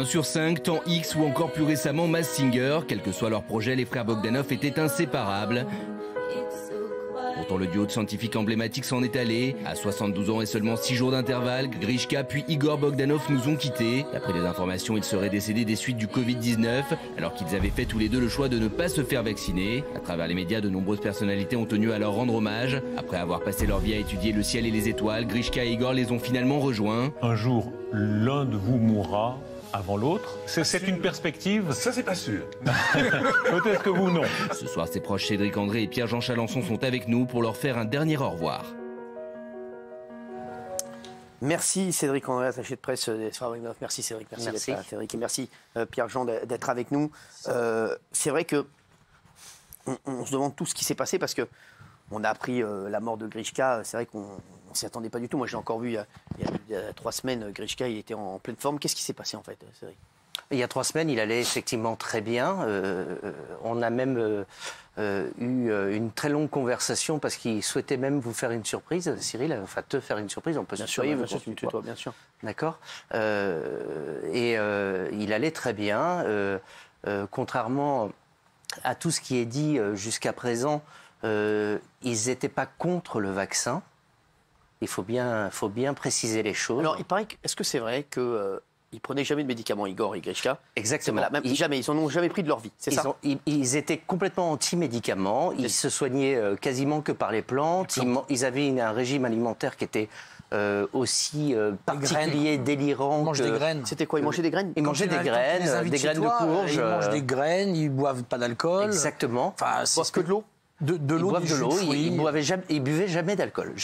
1 sur 5, temps X ou encore plus récemment Masked Singer. Quel que soit leur projet, les frères Bogdanov étaient inséparables. Pourtant, le duo de scientifiques emblématiques s'en est allé. À 72 ans et seulement 6 jours d'intervalle, Grishka puis Igor Bogdanov nous ont quittés. D'après des informations, ils seraient décédés des suites du Covid-19, alors qu'ils avaient fait tous les deux le choix de ne pas se faire vacciner. À travers les médias, de nombreuses personnalités ont tenu à leur rendre hommage. Après avoir passé leur vie à étudier le ciel et les étoiles, Grishka et Igor les ont finalement rejoints. Un jour, l'un de vous mourra avant l'autre. C'est une perspective. Ça, c'est pas sûr. Peut-être que vous, non. Ce soir, ses proches Cédric André et Pierre-Jean Chalençon sont avec nous pour leur faire un dernier au revoir. Merci Cédric André, attaché de presse des frères Bogdanov. Merci Cédric, merci. D'être là, Cédric, et merci Pierre-Jean d'être avec nous. C'est vrai que on se demande tout ce qui s'est passé parce que on a appris la mort de Grishka. C'est vrai qu'on ne s'y attendait pas du tout. Moi, j'ai encore vu il y a 3 semaines, Grishka, il était en pleine forme. Qu'est-ce qui s'est passé en fait, Cédric ? Il y a 3 semaines, il allait effectivement très bien. On a même eu une très longue conversation parce qu'il souhaitait même vous faire une surprise, Cyril, enfin te faire une surprise. On peut se tutoyer, bien sûr. D'accord. Et il allait très bien. Contrairement à tout ce qui est dit jusqu'à présent, ils n'étaient pas contre le vaccin. Il faut bien préciser les choses. Alors, il paraît est-ce que c'est vrai que ils prenaient jamais de médicaments, Igor et Grishka? Exactement. Jamais, ils n'en ont jamais pris de leur vie, c'est ça? Ils étaient complètement anti-médicaments. Ils se soignaient quasiment que par les plantes. Ils avaient un régime alimentaire qui était aussi particulier, délirant. Ils mangent des graines. C'était quoi? Ils mangeaient des graines? Ils mangeaient des graines de courge. Ils mangent des graines, ils boivent pas d'alcool. Exactement. Enfin, ils boivent que de l'eau? De l'eau, ils buvaient jamais d'alcool,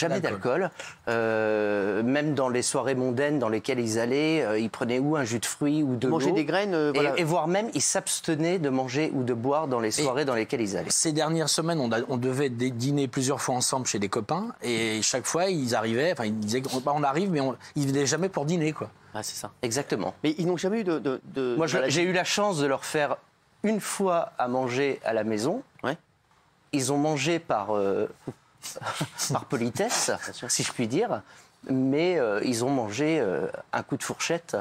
même dans les soirées mondaines dans lesquelles ils allaient, ils prenaient ou un jus de fruits ou de l'eau. Manger des graines, voilà. Et voire même ils s'abstenaient de manger ou de boire dans les soirées dans lesquelles ils allaient. Ces dernières semaines, on devait dîner plusieurs fois ensemble chez des copains et chaque fois ils arrivaient, enfin ils disaient on arrive mais ils venaient jamais pour dîner quoi. Ah c'est ça. Exactement. Mais ils n'ont jamais eu de... Moi j'ai eu la chance de leur faire une fois à manger à la maison. Ouais. Ils ont mangé par politesse, si je puis dire, mais ils ont mangé un coup de fourchette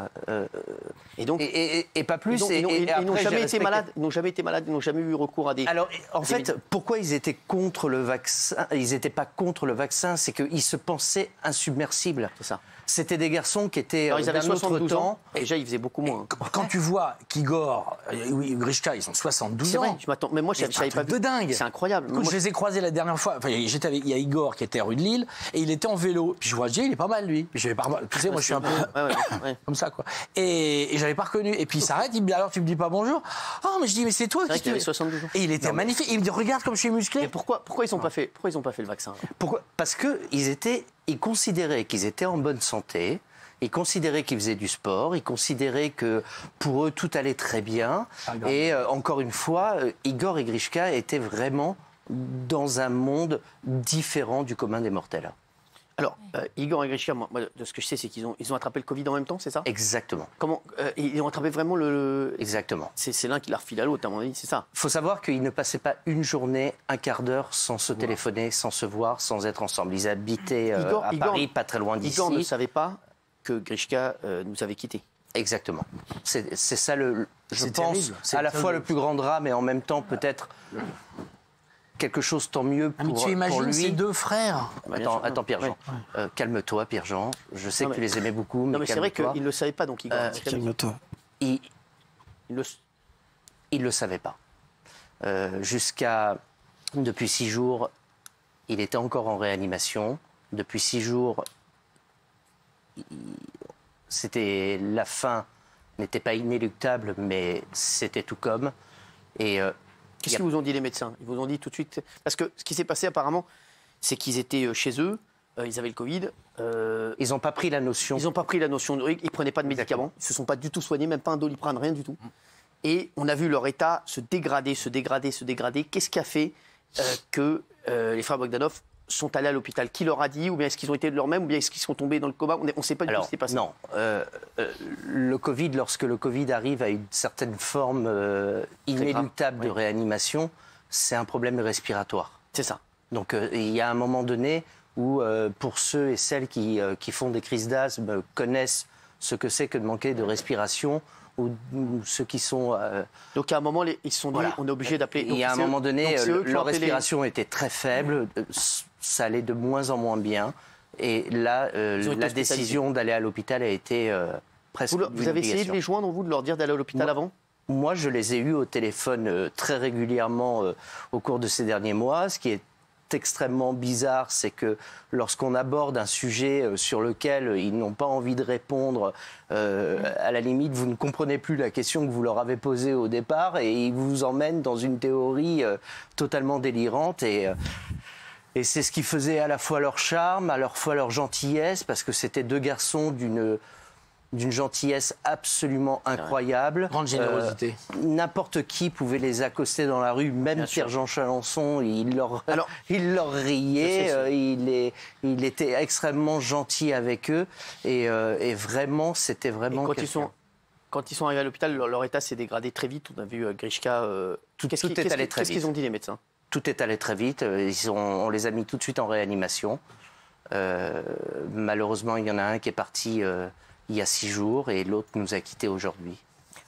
et pas plus. Ils n'ont jamais été malades. Ils n'ont jamais été malades. Ils n'ont jamais eu recours à des. Alors, en fait, pourquoi ils étaient contre le vaccin? Ils n'étaient pas contre le vaccin, c'est qu'ils se pensaient insubmersibles. C'est ça. C'était des garçons qui étaient ils avaient d'un autre temps. Déjà, ils faisaient beaucoup moins. Quand tu vois qu'Igor, Grishka, ils ont 72 c'est ans. Vrai, je m'attends. Mais moi, je savais pas. De dingue. C'est incroyable. Écoute, je les ai croisés la dernière fois. Enfin, il y a Igor qui était à rue de Lille et il était en vélo. Puis je vois, il est pas mal lui. Puis j'avais pas, tu sais, moi je suis un peu comme ça quoi. Et j'avais pas reconnu. Et puis il s'arrête, il me dit alors tu me dis pas bonjour. Oh mais je dis mais c'est toi qui. Il avait 72 ans. Et il était magnifique. Il me dit regarde comme je suis musclé. Mais pourquoi ils ont pas fait le vaccin? Pourquoi? Parce que ils considéraient qu'ils étaient en bonne santé. Ils considéraient qu'ils faisaient du sport, ils considéraient que pour eux tout allait très bien. Et encore une fois, Igor et Grishka étaient vraiment dans un monde différent du commun des mortels. Alors, Igor et Grishka, moi, de ce que je sais, c'est qu'ils ont attrapé le Covid en même temps, c'est ça? Exactement. Comment ils ont attrapé vraiment le... Exactement. C'est l'un qui l'a refilé à l'autre, à mon avis, c'est ça? Il faut savoir qu'ils ne passaient pas une journée, un quart d'heure sans se téléphoner, sans se voir, sans être ensemble. Ils habitaient à Paris, pas très loin d'ici. Igor ne savait pas que Grishka nous avait quittés. Exactement. C'est ça, je pense, à la fois le plus grand drame et en même temps peut-être quelque chose tant mieux pour, mais tu imagines lui. Ces deux frères. Attends Pierre-Jean. Ouais. Calme-toi, Pierre-Jean. Je sais que tu les aimais beaucoup, mais c'est vrai qu'il ne le savait pas, donc Igor. Calme-toi. Il le savait pas. Depuis 6 jours, il était encore en réanimation. Depuis 6 jours, c'était la fin n'était pas inéluctable, mais c'était tout comme. Et qu'est-ce qu'ils vous ont dit les médecins? Ils vous ont dit tout de suite, parce que ce qui s'est passé apparemment, c'est qu'ils étaient chez eux, ils avaient le Covid. Ils n'ont pas pris la notion. Ils n'ont pas pris la notion. Ils prenaient pas de médicaments. Exactement. Ils se sont pas du tout soignés, même pas un Doliprane, rien du tout. Et on a vu leur état se dégrader. Qu'est-ce qui a fait que les frères Bogdanov sont allés à l'hôpital? Qui leur a dit? Ou bien est-ce qu'ils ont été de leur-même? Ou bien est-ce qu'ils sont tombés dans le coma? On ne sait pas du tout ce qui s'est passé. Non. Le Covid, lorsque le Covid arrive à une certaine forme inéluctable de réanimation, c'est un problème respiratoire. C'est ça. Donc il y a un moment donné où, pour ceux et celles qui font des crises d'asthme, connaissent ce que c'est que de manquer de respiration, ou ceux qui sont... Donc à un moment, ils se sont dit, on est obligé d'appeler... Il y a un moment donné, leur respiration était très faible, ça allait de moins en moins bien. Et là, la décision d'aller à l'hôpital a été presque... Vous avez essayé de les joindre, vous, de leur dire d'aller à l'hôpital avant ? Moi, je les ai eus au téléphone très régulièrement au cours de ces derniers mois. Ce qui est extrêmement bizarre, c'est que lorsqu'on aborde un sujet sur lequel ils n'ont pas envie de répondre, à la limite, vous ne comprenez plus la question que vous leur avez posée au départ et ils vous emmènent dans une théorie totalement délirante. Et c'est ce qui faisait à la fois leur charme, à la fois leur gentillesse, parce que c'était deux garçons d'une gentillesse absolument incroyable. Grande générosité. N'importe qui pouvait les accoster dans la rue, même Pierre-Jean Chalençon, il leur riait, il était extrêmement gentil avec eux, et vraiment, c'était vraiment... Quand ils sont arrivés à l'hôpital, leur état s'est dégradé très vite. On a vu Grishka... Tout est allé très vite. Qu'est-ce qu'ils ont dit, les médecins ? Tout est allé très vite. On les a mis tout de suite en réanimation. Malheureusement, il y en a un qui est parti il y a 6 jours et l'autre nous a quittés aujourd'hui.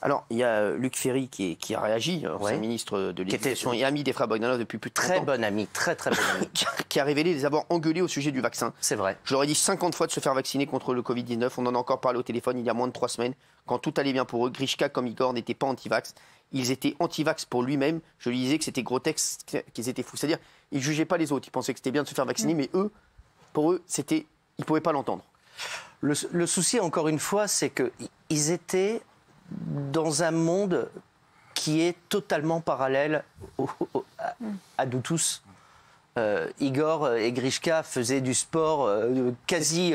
Alors, il y a Luc Ferry qui a réagi, ancien ministre de l'Éducation et ami des frères Bogdanov depuis plus de 30 ans. Très bon ami, très bon ami. Qui a révélé les avoir engueulés au sujet du vaccin. C'est vrai. Je leur ai dit 50 fois de se faire vacciner contre le Covid-19. On en a encore parlé au téléphone il y a moins de 3 semaines. Quand tout allait bien pour eux, Grishka comme Igor n'étaient pas anti-vax. Ils étaient anti-vax pour lui-même. Je lui disais que c'était grotesque, qu'ils étaient fous. C'est-à-dire, ils ne jugeaient pas les autres. Ils pensaient que c'était bien de se faire vacciner, mais eux, pour eux, ils ne pouvaient pas l'entendre. Le souci, encore une fois, c'est qu'ils étaient dans un monde qui est totalement parallèle à nous tous. Igor et Grishka faisaient du sport quasi...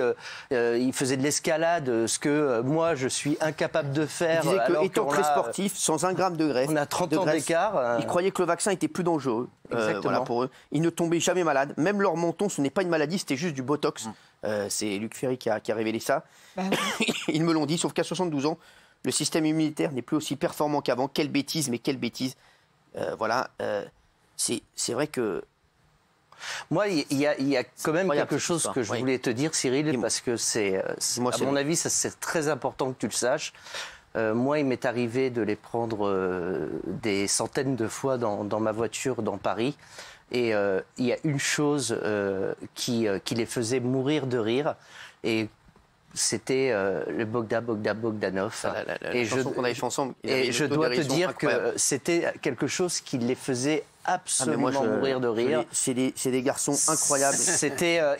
ils faisaient de l'escalade, ce que moi, je suis incapable de faire. Ils disaient qu'étant très sportif, sans 1 gramme de graisse... On a 30 ans d'écart. Ils croyaient que le vaccin était plus dangereux pour eux. Ils ne tombaient jamais malades. Même leur menton, ce n'est pas une maladie, c'était juste du Botox. C'est Luc Ferry qui a révélé ça. Ils me l'ont dit, sauf qu'à 72 ans, le système immunitaire n'est plus aussi performant qu'avant. Quelle bêtise, mais quelle bêtise. C'est vrai que... Moi, il y a quand même quelque chose que je voulais te dire, Cyril, parce que à mon avis, c'est très important que tu le saches. Moi, il m'est arrivé de les prendre des centaines de fois dans ma voiture dans Paris. Et il y a une chose qui les faisait mourir de rire. Et c'était le Bogdanov. La chanson qu'on avait fait ensemble. Et je dois te dire que c'était quelque chose qui les faisait absolument mourir de rire. C'est des garçons incroyables.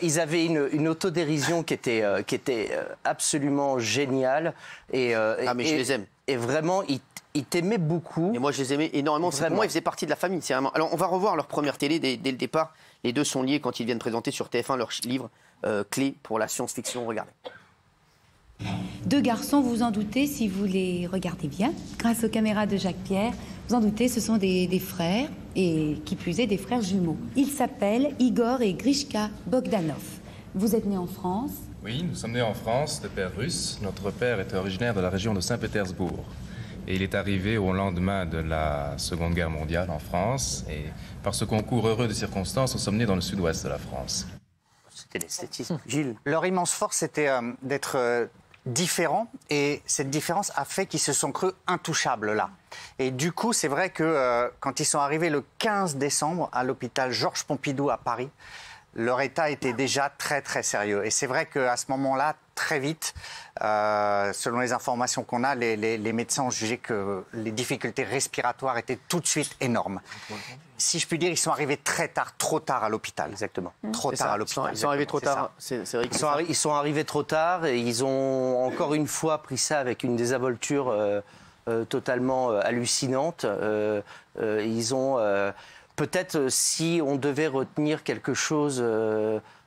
Ils avaient une autodérision qui était absolument géniale. Mais je les aime. Et vraiment, ils t'aimaient beaucoup. Et moi, je les aimais énormément. Pour moi, ils faisaient partie de la famille. Alors, on va revoir leur première télé dès le départ. Les deux sont liés quand ils viennent présenter sur TF1 leur livre clé pour la science-fiction. Regardez. 2 garçons, vous en doutez si vous les regardez bien, grâce aux caméras de Jacques Pierre, vous en doutez, ce sont des frères, et qui plus est des frères jumeaux. Ils s'appellent Igor et Grishka Bogdanov. Vous êtes nés en France? Oui, nous sommes nés en France, de père russe. Notre père était originaire de la région de Saint-Pétersbourg. Et il est arrivé au lendemain de la Seconde Guerre mondiale en France, et par ce concours heureux de circonstances, nous sommes nés dans le sud-ouest de la France. C'était l'esthétisme. Gilles. Leur immense force, c'était d'être différents, et cette différence a fait qu'ils se sont crus intouchables là. Et du coup, c'est vrai que quand ils sont arrivés le 15 décembre à l'hôpital Georges Pompidou à Paris, leur état était déjà très très sérieux. Et c'est vrai qu'à ce moment-là, très vite, selon les informations qu'on a, les médecins ont jugé que les difficultés respiratoires étaient tout de suite énormes. Si je puis dire, ils sont arrivés très tard, trop tard à l'hôpital. Exactement. Trop tard à l'hôpital. Ils sont arrivés trop tard. C'est vrai ils sont arrivés trop tard et ils ont encore une fois pris ça avec une désinvolture totalement hallucinante. Ils ont... Peut-être si on devait retenir quelque chose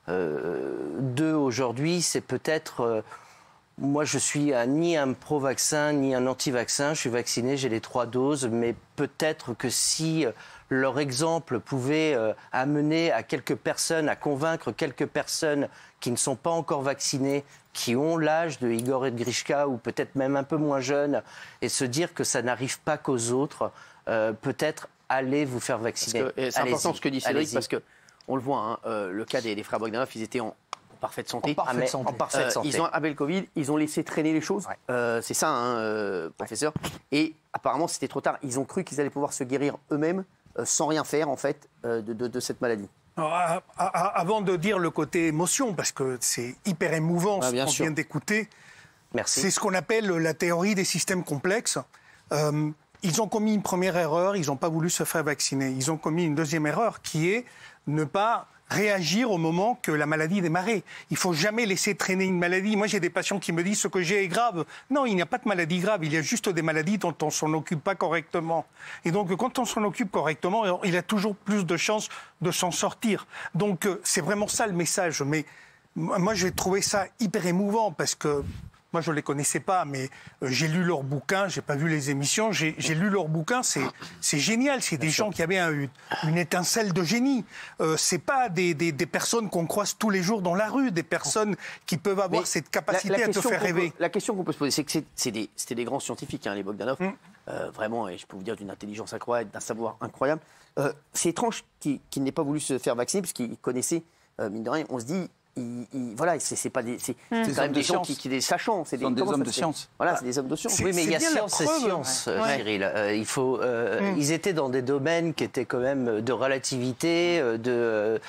d'eux aujourd'hui, c'est peut-être... moi, je suis ni un pro-vaccin, ni un anti-vaccin. Je suis vacciné, j'ai les 3 doses. Mais peut-être que si leur exemple pouvait amener à quelques personnes, à convaincre quelques personnes qui ne sont pas encore vaccinées, qui ont l'âge de Igor et de Grishka, ou peut-être même un peu moins jeunes, et se dire que ça n'arrive pas qu'aux autres, peut-être... Allez vous faire vacciner. C'est important ce que dit Cédric, parce qu'on le voit, le cas des frères Bogdanov, ils étaient parfaite santé. En parfaite santé. Ils ont avec le Covid, ils ont laissé traîner les choses. C'est ça, hein, professeur. Et apparemment, c'était trop tard. Ils ont cru qu'ils allaient pouvoir se guérir eux-mêmes sans rien faire, en fait, de cette maladie. Alors, avant de dire le côté émotion, parce que c'est hyper émouvant ce qu'on vient d'écouter, c'est ce qu'on appelle la théorie des systèmes complexes. Ils ont commis une première erreur, ils n'ont pas voulu se faire vacciner. Ils ont commis une deuxième erreur qui est ne pas réagir au moment que la maladie démarrait. Il ne faut jamais laisser traîner une maladie. Moi, j'ai des patients qui me disent ce que j'ai est grave. Non, il n'y a pas de maladie grave. Il y a juste des maladies dont on ne s'en occupe pas correctement. Et donc, quand on s'en occupe correctement, il a toujours plus de chances de s'en sortir. Donc, c'est vraiment ça le message. Mais moi, j'ai trouvé ça hyper émouvant parce que moi, je ne les connaissais pas, mais j'ai lu leurs bouquins, je n'ai pas vu les émissions, j'ai lu leurs bouquins, c'est génial, c'est des gens qui avaient une étincelle de génie. Ce n'est pas des personnes qu'on croise tous les jours dans la rue, des personnes qui peuvent avoir cette capacité à te faire rêver. La question qu'on peut se poser, c'est que c'était des grands scientifiques, hein, les Bogdanov, vraiment, et je peux vous dire d'une intelligence incroyable, d'un savoir incroyable. C'est étrange qu'ils n'aient pas voulu se faire vacciner, parce qu'ils connaissaient, mine de rien, on se dit... Voilà, c'est pas des, c'est quand même des gens qui des sachants, c'est des hommes de science. Voilà, c'est des hommes de science. Oui, mais il y a science et science, Cyril. Il faut, ils étaient dans des domaines qui étaient quand même de relativité, de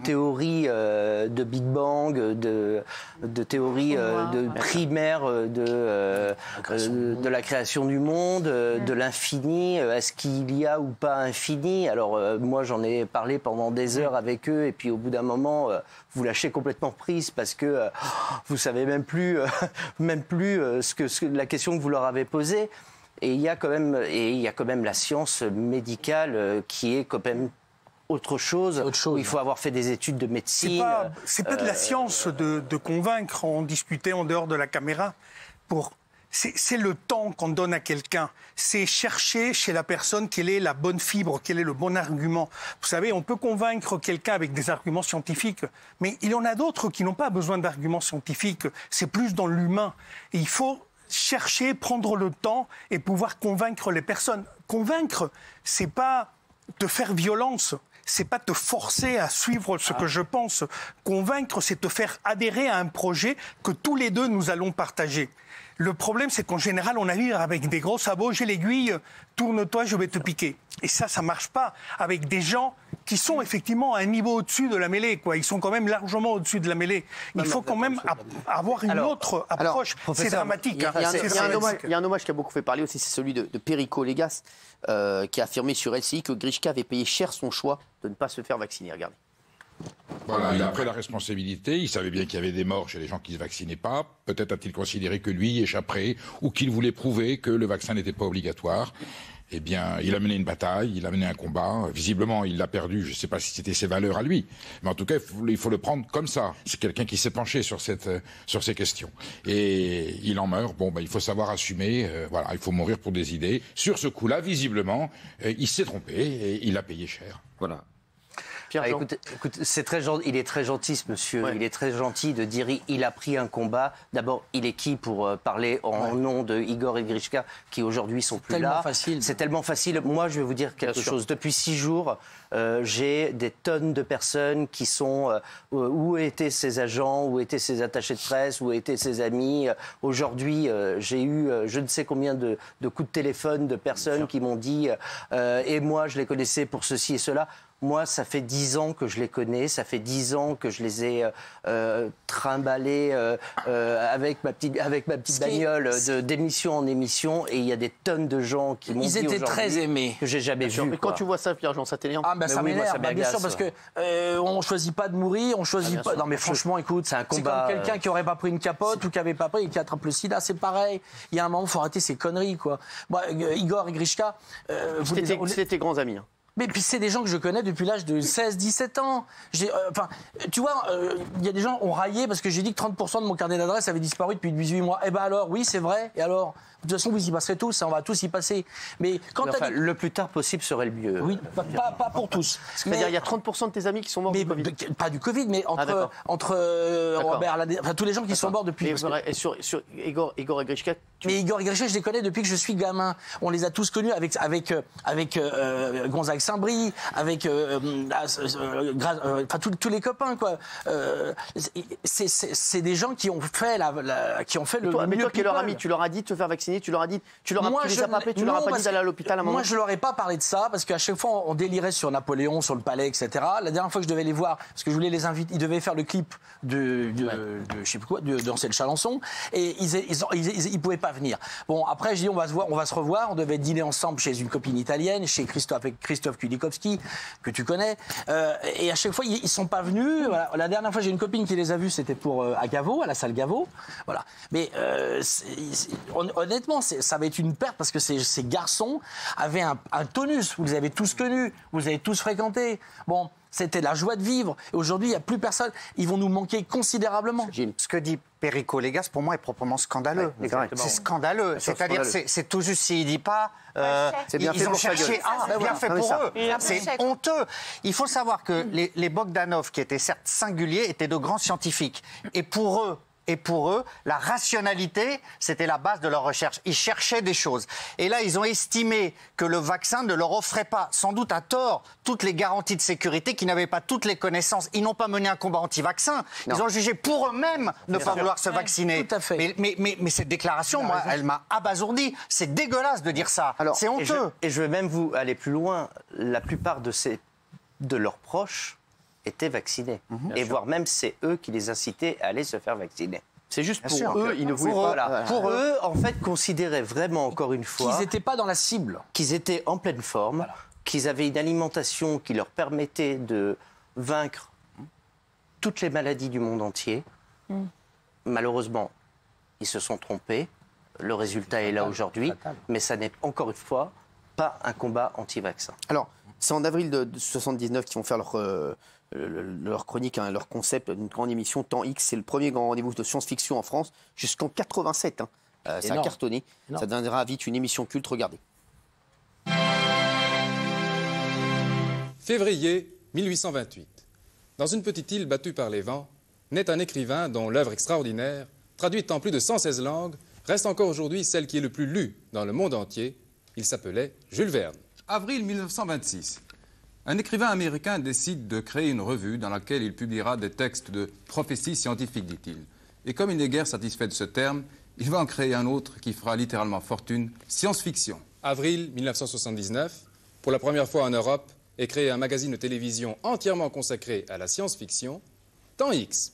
théorie de Big Bang, de théorie de primaire de la création du monde, de l'infini. Est-ce qu'il y a ou pas infini? Alors moi, j'en ai parlé pendant des heures avec eux, et puis au bout d'un moment, vous lâchez complètement prise parce que vous savez même plus la question que vous leur avez posée. Et il y a quand même la science médicale qui est quand même autre chose. Où il faut avoir fait des études de médecine. C'est pas de la science de convaincre. On discutait en dehors de la caméra c'est le temps qu'on donne à quelqu'un. C'est chercher chez la personne quelle est la bonne fibre, quel est le bon argument. Vous savez, on peut convaincre quelqu'un avec des arguments scientifiques, mais il y en a d'autres qui n'ont pas besoin d'arguments scientifiques. C'est plus dans l'humain. Et il faut chercher, prendre le temps et pouvoir convaincre les personnes. Convaincre, c'est pas te faire violence. C'est pas te forcer à suivre ce que je pense. Convaincre, c'est te faire adhérer à un projet que tous les deux nous allons partager. Le problème, c'est qu'en général, on arrive avec des gros sabots, j'ai l'aiguille, tourne-toi, je vais te piquer. Et ça marche pas avec des gens qui sont effectivement à un niveau au-dessus de la mêlée, quoi. Ils sont quand même largement au-dessus de la mêlée. Il faut quand même avoir une autre approche. C'est dramatique. Il y a un hommage qui a beaucoup fait parler aussi, c'est celui de Perico Légas, qui a affirmé sur LCI que Grishka avait payé cher son choix de ne pas se faire vacciner. Regardez. Voilà, il a pris la responsabilité, il savait bien qu'il y avait des morts chez les gens qui ne se vaccinaient pas. Peut-être a-t-il considéré que lui échapperait ou qu'il voulait prouver que le vaccin n'était pas obligatoire. Eh bien, il a mené une bataille, il a mené un combat. Visiblement, il l'a perdu. Je ne sais pas si c'était ses valeurs à lui. Mais en tout cas, il faut le prendre comme ça. C'est quelqu'un qui s'est penché sur ces questions. Et il en meurt. Bon, il faut savoir assumer. Voilà, il faut mourir pour des idées. Sur ce coup-là, visiblement, il s'est trompé et il a payé cher. Voilà. Écoute, c'est très gentil, il est très gentil ce monsieur, il est très gentil de dire il a pris un combat. D'abord, il est qui pour parler en nom de Igor et Grishka qui aujourd'hui sont plus là. C'est tellement facile. Moi, je vais vous dire quelque chose. Depuis 6 jours, j'ai des tonnes de personnes qui sont où étaient ses agents, où étaient ses attachés de presse, où étaient ses amis. Aujourd'hui, j'ai eu je ne sais combien de coups de téléphone de personnes qui m'ont dit et moi, je les connaissais pour ceci et cela. Moi, ça fait 10 ans que je les connais, ça fait 10 ans que je les ai trimballés avec ma petite bagnole d'émission en émission, et il y a des tonnes de gens qui m'ont dit aujourd'hui... Ils étaient très aimés. Que j'ai jamais vu. Mais quand tu vois ça, Pierre-Jean, ça t'énerve? Ah, ça m'énerve, bien sûr, parce que on choisit pas de mourir, on choisit pas... Non, mais franchement, écoute, c'est un combat... C'est comme quelqu'un qui aurait pas pris une capote ou qui avait pas pris et qui attrape le sida, c'est pareil. Il y a un moment, il faut arrêter ces conneries, quoi. Bon, Igor et Grishka... C'était tes grands amis, hein. Mais puis c'est des gens que je connais depuis l'âge de 16-17 ans. Tu vois, il y a des gens qui ont raillé parce que j'ai dit que 30% de mon carnet d'adresse avait disparu depuis 18 mois. Eh ben alors, oui, c'est vrai. Et alors, toute façon, vous y passerez tous, on va tous y passer. Mais quand le plus tard possible serait le mieux. Oui, pas pour tous. C'est-à-dire, il y a 30% de tes amis qui sont morts du Covid. Pas du Covid, mais entre Robert, tous les gens qui sont morts depuis. Et sur Igor et Grishka. Mais Igor et Grishka, je les connais depuis que je suis gamin. On les a tous connus avec Gonzague Saint-Brie, avec tous les copains, quoi. C'est des gens qui ont fait le mais toi qui es leur ami, tu leur as dit de te faire vacciner, tu les as pas appelés, tu leur as pas dit d'aller à l'hôpital à un moment. Moi, je leur ai pas parlé de ça parce qu'à chaque fois, on délirait sur Napoléon, sur le palais, etc. La dernière fois que je devais les voir, parce que je voulais les inviter, ils devaient faire le clip de je sais plus quoi, d'Ancel Chalençon, et ils pouvaient pas venir. Bon, après, je dis on va se revoir. On devait dîner ensemble chez une copine italienne, chez Christophe Kulikowski, que tu connais. Et à chaque fois, ils sont pas venus. Voilà. La dernière fois, j'ai une copine qui les a vus, c'était à Gaveau, à la salle Gaveau. Voilà. Mais honnêtement, ça va être une perte parce que ces garçons avaient un tonus. Vous les avez tous connus, vous les avez tous fréquentés. Bon, c'était la joie de vivre. Aujourd'hui, il n'y a plus personne. Ils vont nous manquer considérablement. Ce que dit Perico Légas, pour moi, est proprement scandaleux. C'est scandaleux. C'est-à-dire, c'est tout juste s'il ne dit pas... ils ont cherché... bien fait pour eux. C'est honteux. Il faut savoir que les Bogdanov, qui étaient certes singuliers, étaient de grands scientifiques. Et pour eux, la rationalité, c'était la base de leur recherche. Ils cherchaient des choses. Et là, ils ont estimé que le vaccin ne leur offrait pas, sans doute à tort, toutes les garanties de sécurité, qu'ils n'avaient pas toutes les connaissances. Ils n'ont pas mené un combat anti-vaccin. Ils ont jugé pour eux-mêmes ne pas vouloir se vacciner. Tout à fait. Mais cette déclaration, moi, elle m'a abasourdi. C'est dégueulasse de dire ça. C'est honteux. Et je vais même vous aller plus loin. La plupart de leurs proches étaient vaccinés. Et voire même, c'est eux qui les incitaient à aller se faire vacciner. C'est juste pour eux, ils ne voulaient pas... Pour eux, en fait, considéraient vraiment, encore une fois... Qu'ils n'étaient pas dans la cible. Qu'ils étaient en pleine forme, qu'ils avaient une alimentation qui leur permettait de vaincre toutes les maladies du monde entier. Malheureusement, ils se sont trompés. Le résultat est là aujourd'hui. Mais ça n'est, encore une fois, pas un combat anti-vaccin. Alors, c'est en avril de 79 qu'ils vont faire leur chronique, leur concept, une grande émission Temps X. C'est le premier grand rendez-vous de science-fiction en France jusqu'en 87. Ça a cartonné. Ça deviendra vite une émission culte. Regardez. Février 1828. Dans une petite île battue par les vents, naît un écrivain dont l'œuvre extraordinaire, traduite en plus de 116 langues, reste encore aujourd'hui celle qui est le plus lue dans le monde entier. Il s'appelait Jules Verne. Avril 1926. Un écrivain américain décide de créer une revue dans laquelle il publiera des textes de prophéties scientifiques, dit-il. Et comme il n'est guère satisfait de ce terme, il va en créer un autre qui fera littéralement fortune, science-fiction. Avril 1979, pour la première fois en Europe, est créé un magazine de télévision entièrement consacré à la science-fiction, Temps X.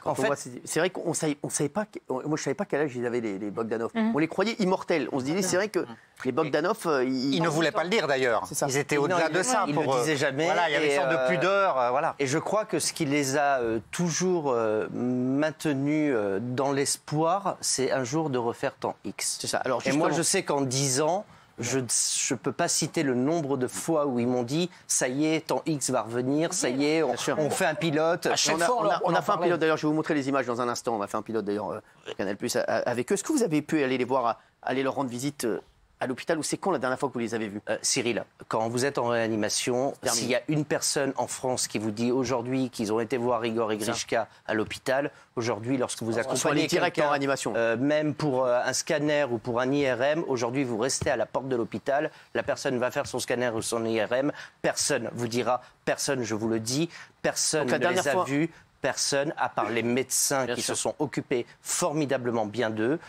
En fait, c'est vrai qu'on savait pas. Moi, je savais pas quel âge ils avaient les Bogdanov. On les croyait immortels. On se disait, c'est vrai que les Bogdanov, ils ne voulaient pas le dire d'ailleurs. Ils étaient au-delà de ça. Ils ne le disaient jamais. Voilà, il y avait une sorte de pudeur. Voilà. Et je crois que ce qui les a toujours maintenus dans l'espoir, c'est un jour de refaire Temps X. C'est ça. Alors, et moi, je sais qu'en 10 ans. Je ne peux pas citer le nombre de fois où ils m'ont dit ça y est, Temps X va revenir, ça y est, on fait un pilote. À chaque fois, on a fait un pilote d'ailleurs, je vais vous montrer les images dans un instant. On a fait un pilote d'ailleurs, Canal Plus avec eux. Est-ce que vous avez pu aller les voir, aller leur rendre visite à l'hôpital, ou c'est quand la dernière fois que vous les avez vus? Cyril, quand vous êtes en réanimation, s'il y a une personne en France qui vous dit aujourd'hui qu'ils ont été voir Igor et Grishka à l'hôpital, aujourd'hui, lorsque vous accompagnez direct en réanimation, même pour un scanner ou pour un IRM, aujourd'hui vous restez à la porte de l'hôpital, la personne va faire son scanner ou son IRM, personne vous dira, personne, je vous le dis, personne ne les a vus, personne, à part les médecins qui se sont occupés formidablement bien d'eux,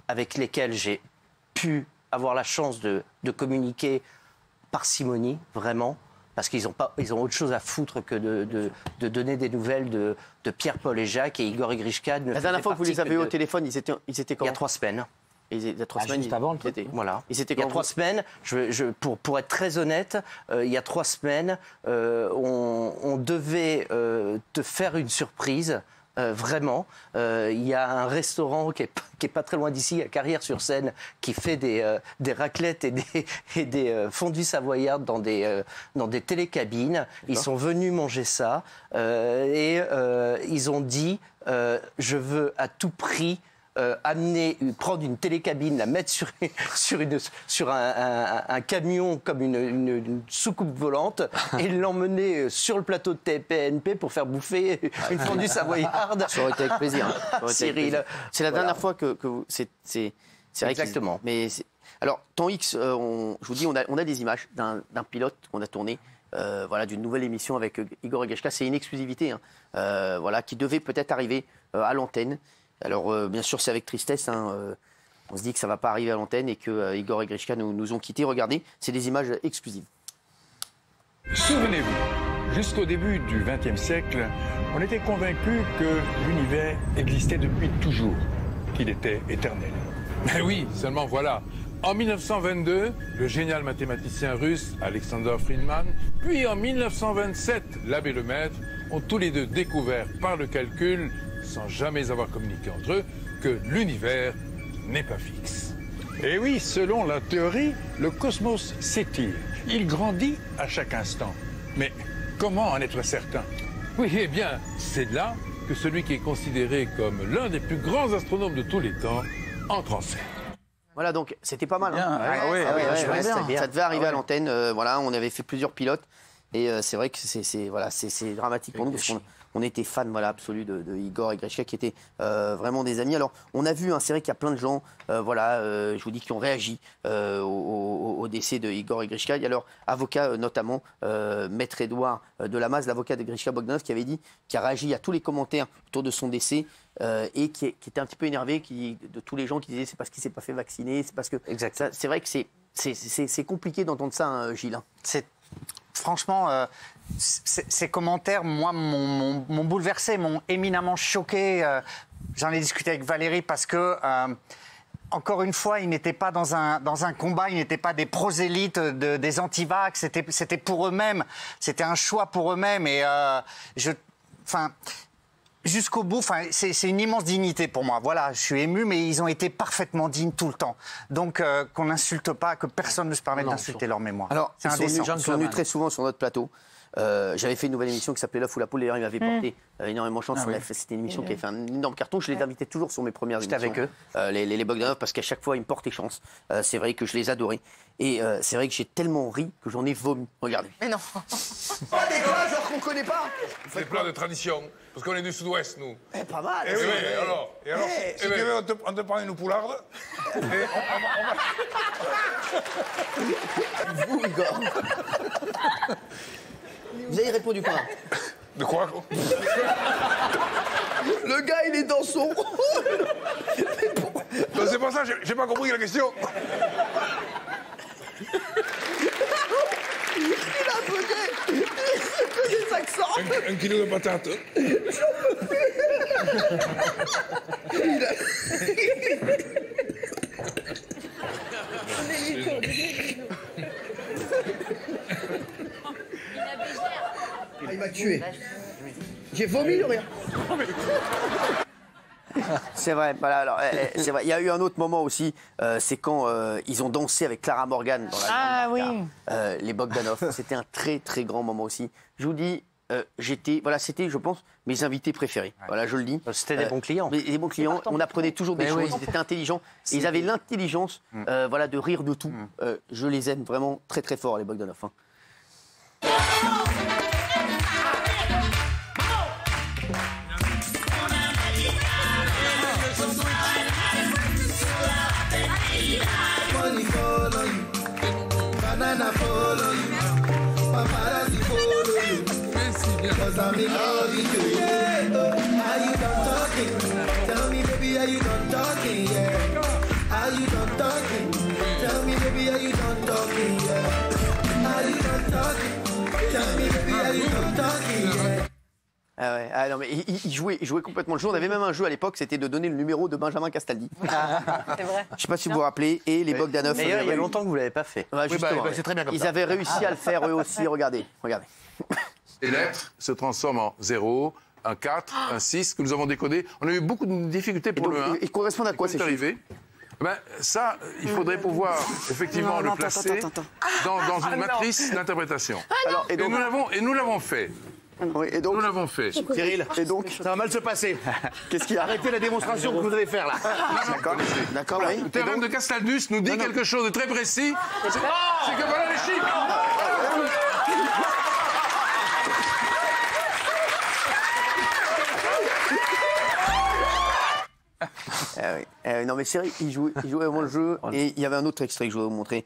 avec lesquels j'ai pu avoir la chance de communiquer parcimonie, vraiment, parce qu'ils ont autre chose à foutre que de donner des nouvelles de Pierre, Paul et Jacques et Igor et Grishka. La dernière fois que vous les avez eu au téléphone, ils étaient quand? Il y a 3 semaines. Il y a 3 semaines, juste avant le voilà. Il y a 3 semaines, pour être très honnête, il y a 3 semaines, on devait te faire une surprise. Vraiment, il y a un restaurant qui est pas très loin d'ici, à Carrières-sur-Seine, qui fait des raclettes et des fondus savoyardes dans des télécabines. Ils sont venus manger ça et ils ont dit je veux à tout prix prendre une télécabine, la mettre sur un camion comme une soucoupe volante et l'emmener sur le plateau de TPNP pour faire bouffer une fondue savoyarde. Ça aurait été avec plaisir. Cyril. C'est la dernière fois que vous... C'est vrai. Exactement. Alors, temps X, je vous dis, on a des images d'un pilote qu'on a tourné, voilà, d'une nouvelle émission avec Igor et Grishka. C'est une exclusivité, hein, voilà, qui devait peut-être arriver à l'antenne. Alors, bien sûr, c'est avec tristesse. Hein, on se dit que ça ne va pas arriver à l'antenne et que Igor et Grishka nous ont quittés. Regardez, c'est des images exclusives. Souvenez-vous, jusqu'au début du XXe siècle, on était convaincu que l'univers existait depuis toujours, qu'il était éternel. Mais oui, seulement voilà. En 1922, le génial mathématicien russe Alexander Friedman, puis en 1927, l'abbé Lemaître, ont tous les deux découvert par le calcul, sans jamais avoir communiqué entre eux, que l'univers n'est pas fixe. Et oui, selon la théorie, le cosmos s'étire. Il grandit à chaque instant. Mais comment en être certain? Oui, eh bien, c'est là que celui qui est considéré comme l'un des plus grands astronomes de tous les temps entre en scène. Voilà, donc c'était pas mal. Hein. Ça devait arriver à l'antenne. Voilà, on avait fait plusieurs pilotes. Et c'est vrai que c'est dramatique pour nous parce qu'on était fans absolus de Igor et Grishka qui étaient vraiment des amis. Alors on a vu, hein, c'est vrai qu'il y a plein de gens, je vous dis, qui ont réagi au décès de Igor et Grishka. Il y a leur avocat notamment, Maître Édouard Delamaze, l'avocat de Grishka Bogdanov, qui a réagi à tous les commentaires autour de son décès. Et qui était un petit peu énervé de tous les gens qui disaient c'est parce qu'il s'est pas fait vacciner, c'est parce que c'est vrai que c'est compliqué d'entendre ça, hein, Gilles. Franchement, ces commentaires, moi, m'ont bouleversé, m'ont éminemment choqué. J'en ai discuté avec Valérie parce que, encore une fois, ils n'étaient pas dans un combat, ils n'étaient pas des prosélytes des antivax, c'était pour eux-mêmes, c'était un choix pour eux-mêmes. Et jusqu'au bout, c'est une immense dignité pour moi. Voilà, je suis ému, mais ils ont été parfaitement dignes tout le temps. Donc, qu'on n'insulte pas, que personne ne se permette d'insulter leur mémoire. Alors, ils sont venus très souvent sur notre plateau. J'avais fait une nouvelle émission qui s'appelait L'œuf ou la poule. D'ailleurs, ils m'avaient porté énormément de chance. C'était une émission qui avait fait un énorme carton. Je les invitais toujours sur mes premières émissions. J'étais avec eux. Les Bogdanov, parce qu'à chaque fois, ils me portaient chance. C'est vrai que je les adorais. Et c'est vrai que j'ai tellement ri que j'en ai vomi. Regardez. Mais non. Pas des plats, genre qu'on connaît pas. C'est des plats de tradition. Parce qu'on est du sud-ouest, nous. Pas mal. Et oui, et alors si tu veux, on te prend une poularde. Et Vous, Igor. Vous avez répondu quoi? De quoi? Le gars, il est dans son... C'est pour ça, j'ai pas compris la question. Il a que des accents. Un kilo de patates. Il m'a tué. J'ai vomi le rire. C'est vrai, voilà, alors, c'est vrai. Il y a eu un autre moment aussi, c'est quand ils ont dansé avec Clara Morgan dans la les Bogdanov. C'était un très très grand moment aussi. Je vous dis, c'était, je pense, mes invités préférés. Voilà, je le dis. C'était des bons clients. Des bons clients. On apprenait toujours des choses. Ils étaient intelligents. Et ils avaient l'intelligence, de rire de tout. Je les aime vraiment très très fort, les Bogdanov. Hein. Money follow you, banana follow you, paparazzi follow you. Cause I'm in love with you. Yeah. Are you done talking? Tell me, baby, are you done talking? Yeah. Are you done talking? Tell me, baby, are you done talking? Yeah. Are you done talking? Tell me, baby, are you done talking? Yeah. Ah ouais, non mais il jouait complètement le jeu. On avait même un jeu à l'époque, c'était de donner le numéro de Benjamin Castaldi. C'est vrai. Je sais pas si vous vous rappelez. Et les Bogdanov. D'ailleurs, il y a longtemps que vous l'avez pas fait. Ouais, c'est très bien comme ça. Ils avaient réussi à le faire eux aussi. Regardez. Les lettres se transforment en 0, un 4, un 6 que nous avons décodé. On a eu beaucoup de difficultés pour le 1. Ils correspondent à quoi ces chiffres? Ça, il faudrait pouvoir effectivement le placer dans une matrice d'interprétation. Et nous l'avons fait. Oui, et donc, nous l'avons fait. Cyril, et donc, ça va mal se passer. Qu'est-ce qui a arrêté la démonstration que vous devez faire là? D'accord. D'accord, oui. Le théorème de Castaldus nous dit quelque chose de très précis. C'est que voilà les chiffres. Non mais c'est vrai, ils jouaient avant le jeu et il y avait un autre extrait que je voulais vous montrer.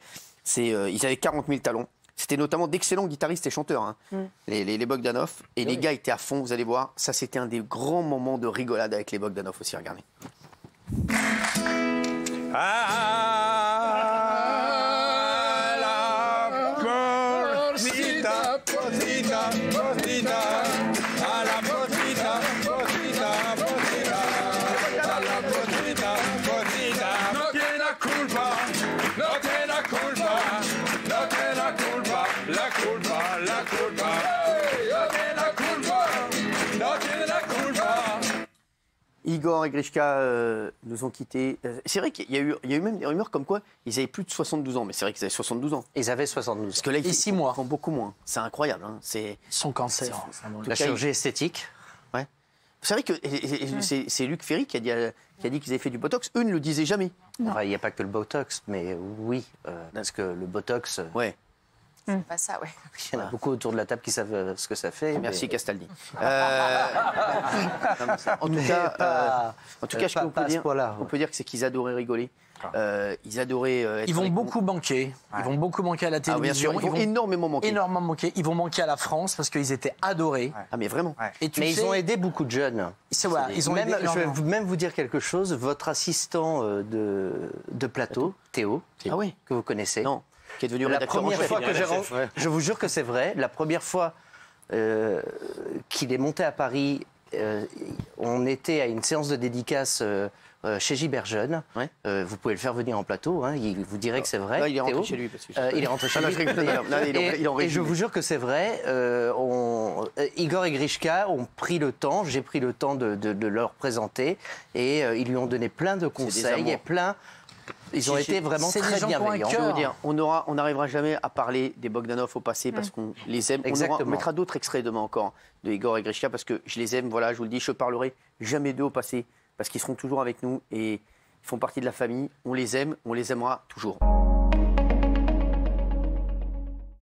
Ils avaient 40 000 talons. C'était notamment d'excellents guitaristes et chanteurs, hein. Les Bogdanov. Et les gars étaient à fond, vous allez voir. Ça, c'était un des grands moments de rigolade avec les Bogdanov aussi, regardez. Igor et Grishka nous ont quittés. C'est vrai qu'il y a eu même des rumeurs comme quoi ils avaient plus de 72 ans. Mais c'est vrai qu'ils avaient 72 ans. Ils avaient 72 ans. Parce que là, ils 6 mois. font beaucoup moins. C'est incroyable. Hein. Son cancer. La chirurgie esthétique. Ouais. C'est vrai que c'est Luc Ferry qui a dit qu'ils avaient fait du Botox. Eux ne le disaient jamais. Il n'y a pas que le Botox, mais oui. Parce que le Botox... Ouais. C'est pas ça, ouais. Il y en a beaucoup autour de la table qui savent ce que ça fait. Merci Castaldi. En tout cas, on peut dire que c'est qu'ils adoraient rigoler. Ils adoraient. Ils vont beaucoup manquer. Ils vont beaucoup manquer à la télévision. Ils vont énormément manquer. Énormément manquer. Ils vont manquer à la France parce qu'ils étaient adorés. Ah mais vraiment. Mais ils ont aidé beaucoup de jeunes. C'est vrai. Je vais même vous dire quelque chose. Votre assistant de plateau, Théo, que vous connaissez. Non. Qui est devenu la première fois que je vous jure que c'est vrai, la première fois qu'il est monté à Paris, on était à une séance de dédicace chez Gilbert Jeune. Vous pouvez le faire venir en plateau, hein, il vous dirait que c'est vrai. Là, il est rentré Théo. chez lui. Parce que il est rentré chez lui. Et je vous jure que c'est vrai. Igor et Grishka ont pris le temps, j'ai pris le temps de leur présenter et ils lui ont donné plein de conseils et plein... Ils ont été vraiment très bienveillants. Je veux dire, on n'arrivera jamais à parler des Bogdanov au passé parce qu'on les aime. On mettra d'autres extraits demain encore de Igor et Grishka parce que je les aime. Voilà, je vous le dis, je parlerai jamais d'eux au passé parce qu'ils seront toujours avec nous et ils font partie de la famille. On les aime, on les aimera toujours.